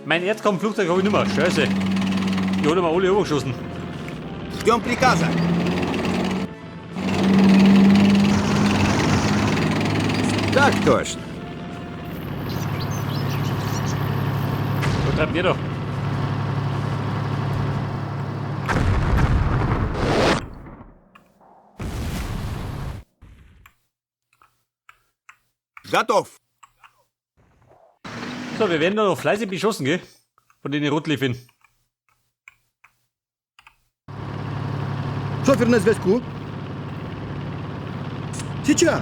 Mein Erdkampfflugzeug habe ich nicht mehr. Scheiße. Die hat mir alle übergeschossen. Ждем приказа. Так точно. Was treibt ihr da? Готов. So, wir werden da noch fleißig beschossen, gell? Von den Rotliefen. Шофер на зв'язку. Сейчас.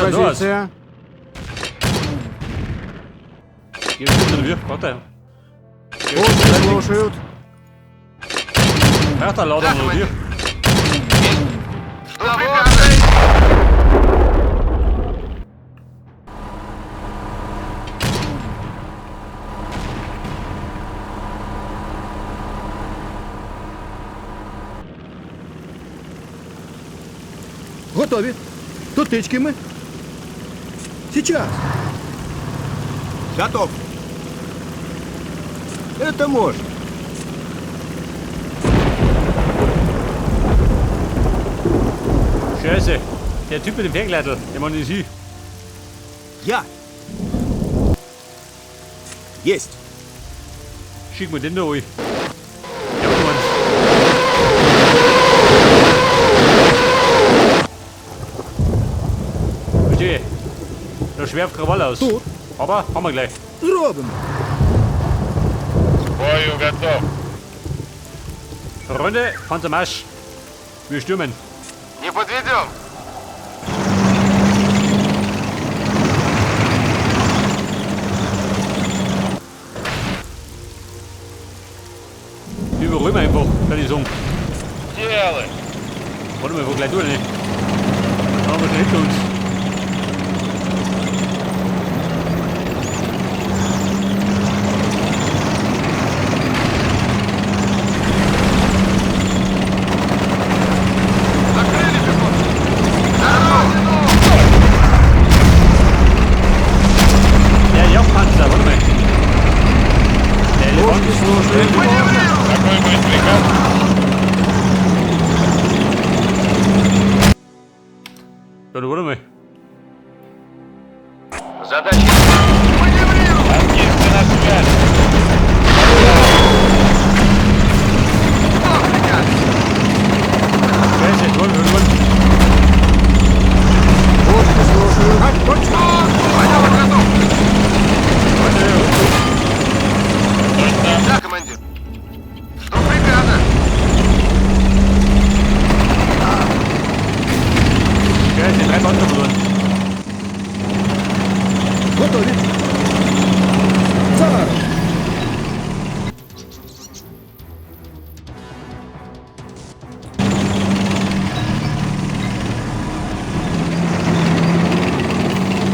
Позиция. Geh ein bisschen naверх, warte. Пушки слушают. Warte, lauter naверх. Готові. До тички ми. Сейчас. Готов. Это можно. Scheiße. Der Typ mit dem Bergleiter, der Mann ist hier. Я. Есть. Schick mir den da rein. Ja, Mann. Verstehe. Da schwerft Krawall aus. Тут. Aber haben wir gleich. Зробимо. Бою готов. Runde, Panzermarsch. Wir stürmen. Не подведем. Überrollen wir einfach, kann ich sagen. Делай. Warte mal, wo gleich durch, ne? Da haben wir schon hinter uns. Der Jagdpanzer, warte mal. Der Elefant ist so schön. Какой будет приказ? Ja, warte mal. Задача. Танкисты на связи. Scheiße, toll, irgendwann. Пушки слушают. Точно. Да, командир. Жду приказа. Scheiße, 3 Panzer verloren. Готові. Зараз.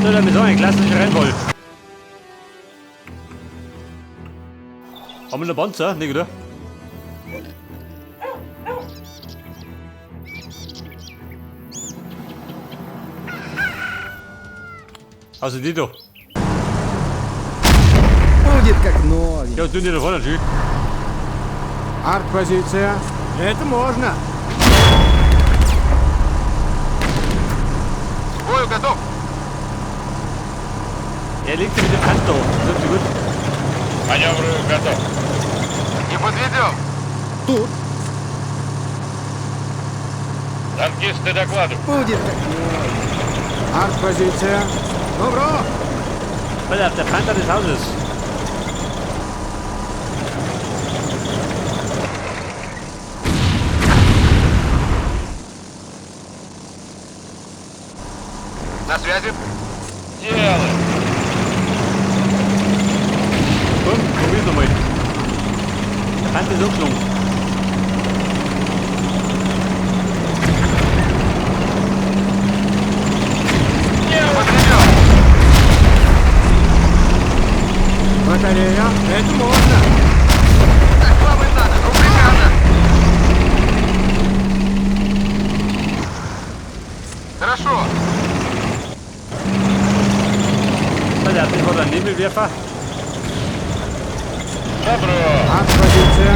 So, dann ist auch ein klassischer Rennball. Haben wir einen Panzer? Nicht, oder? Also die da. Будет как новый. Ja, tun die da vorne natürlich. Артпозиция. Это можно. Бою готов. Er liegt ja mit dem Hand da. Das ist gut. Маневрую готов. Не подведем. Тут. Танкисты докладывают. Будет как новый. Артпозиция. Добро. Alter, der Panther des Hauses. На связи. Делай. Komm, probier's nochmal. Der Panther ist umgeschlagen. Подведем. Батарея. Это можно. Так слабый надо. Жду приказа. oder Nebelwerfer. Добро. Артпозиция.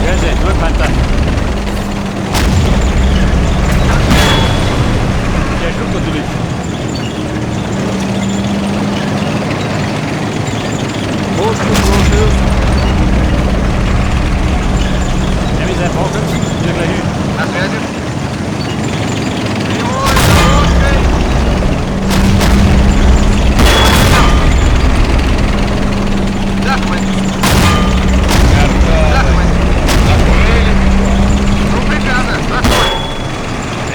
Sehr schön, nur Panther. Der Schluck natürlich. Пушки слушают. Ja, wie sein Bauch wieder gleich hin. На связи. Прямой дорожкой. Захват. Захват. Закрыли. Ну, приказа. Захват.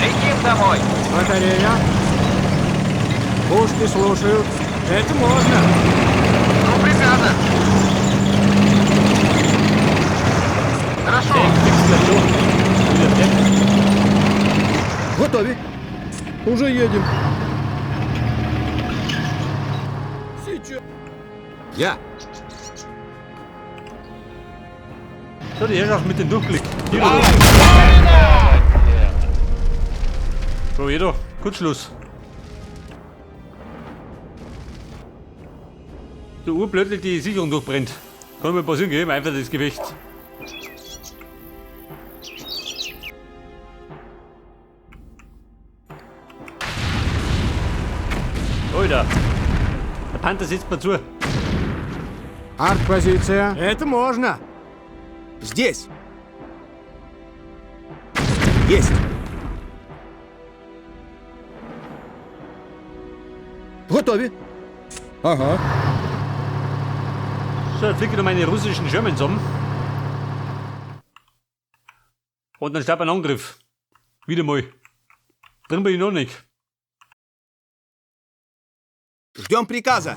Летим домой. Батарея. Пушки слушают. Это можно. Ну, приказа. Хорошо. Готові. Уже едем. Сейчас. Я. So, die Herrschaft mit dem Durchblick. Hier, so, jeder. Kurzschluss. So urplötzlich die Sicherung durchbrennt. Kann mir passieren, gell? Einfach das Gefecht. Alter. Der Panther sitzt mir zu. Артпозиция. Это можно. Здесь. Есть. Готові. Ага. So, dann fliege ich noch meine russischen Germans um. Und dann starten wir einen Angriff. Wieder mal. Drin bin ich noch nicht. Ждем приказа.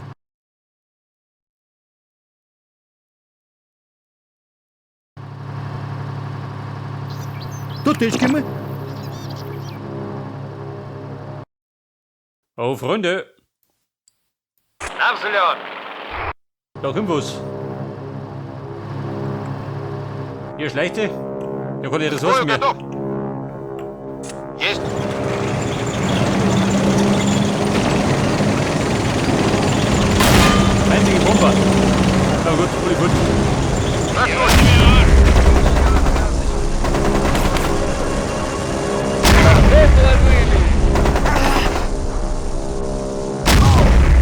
Тутычки мы. Oh, Freunde. На взлет. Da kommt was. Hier Schleichte. Da kann ich Ressourcen Бою mehr. готов. Есть. Einzige Bomber. Na gut, gut. Захват.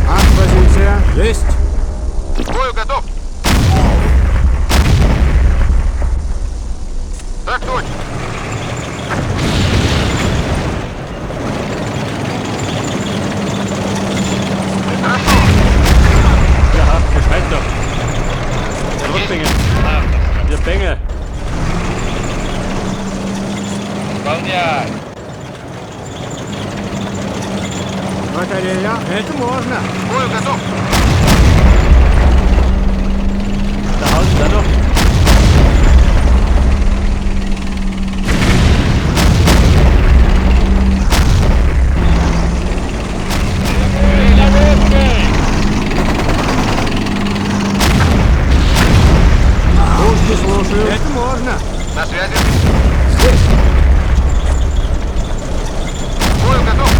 Артпозиция. Есть. Бою готов. Так точно. Хорошо. Ja, der schreit doch. Der Rückbänge. Der Bänge. Выполняй. Батарея. Это можно. Бою готов. Da haut da noch. Пушки слушают. Это можно. На связи. Бою готов.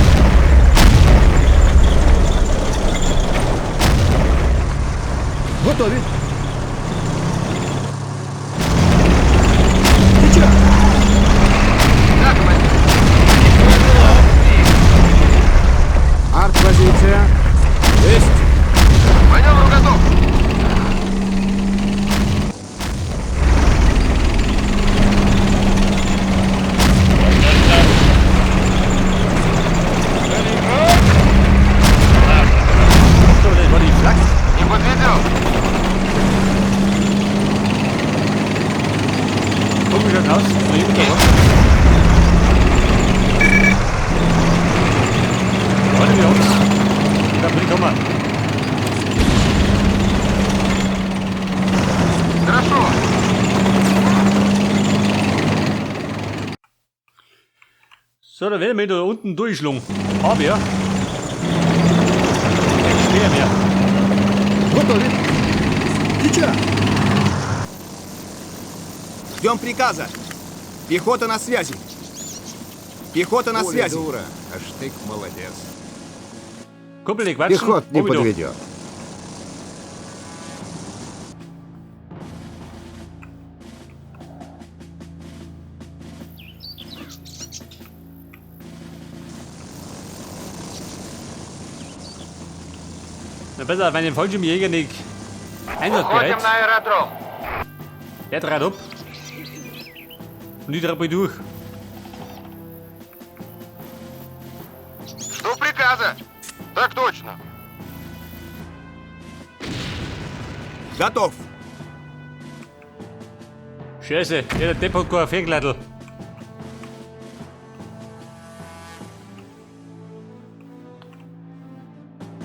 Готові. Сейчас. Захват. Артпозиция. Есть. Маневр готов. So, das war die Flak. Не подведем. Guck wie das aus. So, hier mit der Wand. Warte, wir uns. Da bin ich mal. Хорошо. So, da werden wir da unten durchschlungen. Aber ja. Schwer mehr. Готові. Сейчас. Ждем приказа. Пехота на связи. Пехота на связи. Дура, а штык молодец. Kumpel, die quatschen. Пехот не Oh, wieder. подведет. Na besser, wenn den Fallschirmjäger nicht einsatzbereit. Уходим на аэродром. Der dreht ab. Und die dreht durch. Жду приказа. Так точно. Готов. Scheiße, der Depp hat kein Ferngleitl.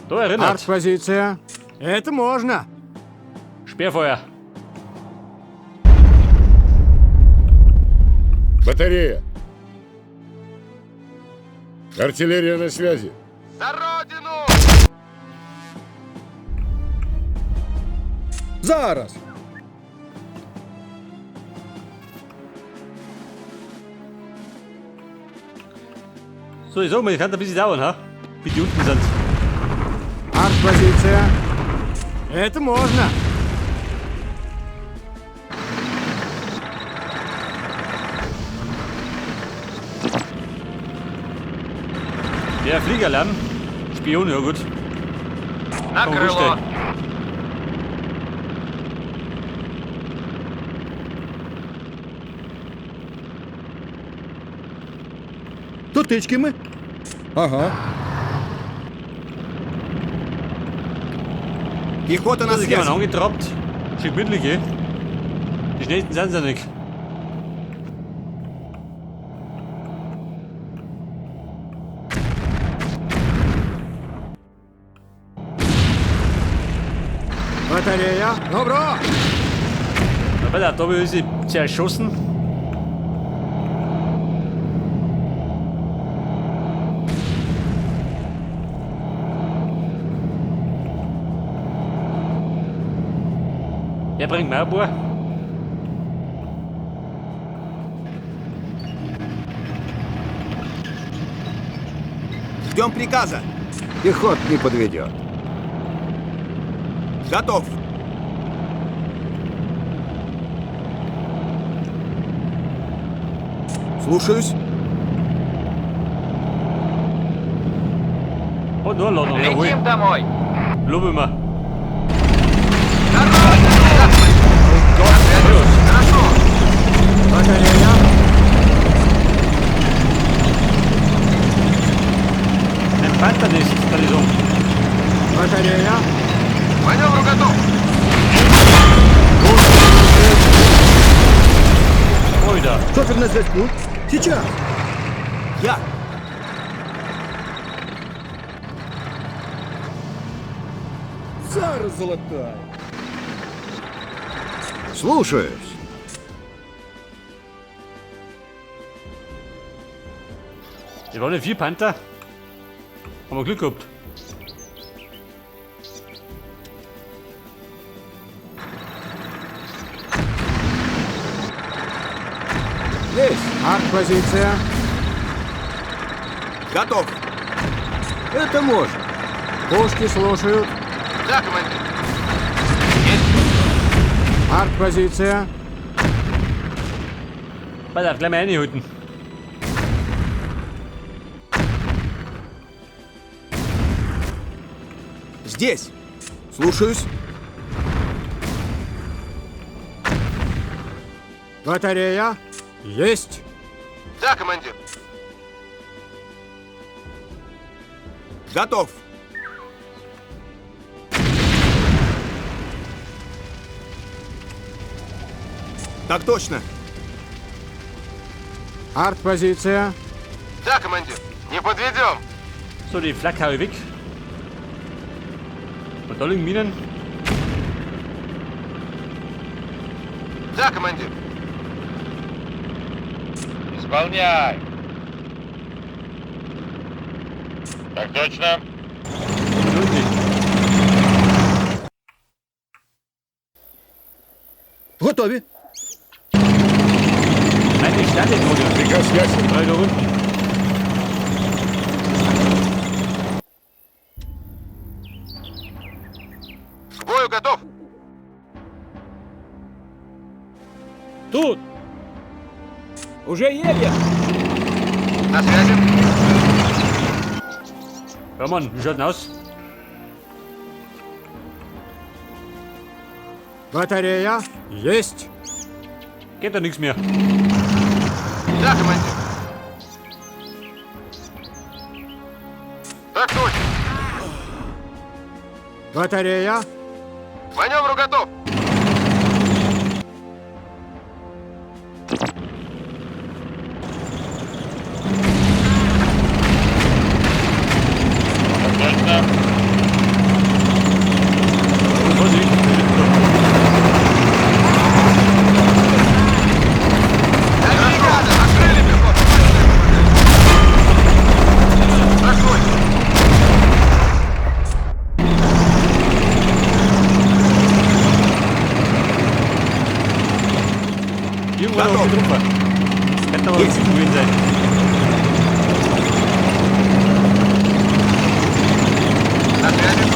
Da erinnert. Артпозиция. Это можно. Sperrfeuer. Батарея. Артиллерия на связи. За родину! Зараз. So, ich sag mal, das kann ein bisschen dauern, ha? Bis die unten sind. Артпозиция. Это можно. Der Fliegerlärm. Spion, ja gut. На Komm, крыло. Ruste. Тутички ми. Ага. Пехота на Da sind jemand связи. angetrappt. Schick mittig, gell? Die schnellsten sind sie nicht. Батарея. Добро. Na, bei der Doppel ist sie zerschossen. Er bringt mir ein paar. Ждем приказа. Пехот не подведет. Готов. Слушаюсь. Und nur Ladung, jawohl. Летим домой. Lobe mal. Батарея. Ein Panther-Nest, kann ich sagen. Батарея. Маневру готов. Alter. Шофер на зв'язку. Сейчас. Я. Зараз золотая. Слушаюсь. Das waren ja 4 Panther. Haben wir Glück gehabt. Есть. Артпозиция. Готов. Это можно. Пушки слушают. Да, командир. Артпозиция. Pass auf, gleich mal reinhalten. Здесь. Слушаюсь. Батарея. Есть. Да, командир. Готов. Так точно. Артпозиция. Да, командир. Не подведем. So, die Flak hau ich weg. Und da liegen Minen. Да, командир. Исполняй. Так точно. Готові. Nein, die Sterne, Bruder. Приказ ясен. Drei da unten. Тут. Уже едет. На связи. Hermann, wie schaut denn aus? Батарея. Есть. Geht da nichts mehr. Да, командир. Так точно. Батарея. К маневру готов. Так точно. Vorsicht. Бригада, открыли пехоту. Так точно. Irgendwo noch die Truppe. Hätte aber nicht gewesen sein. На связи.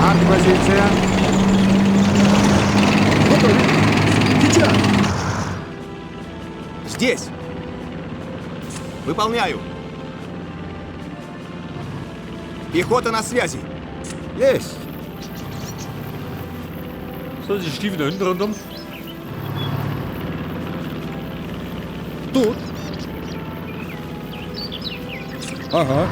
Артпозиция. Готовы. Сейчас. Здесь. Выполняю. Пехота на связи. Есть. So, die Stiefel da hinten rundum. Тут. Ага.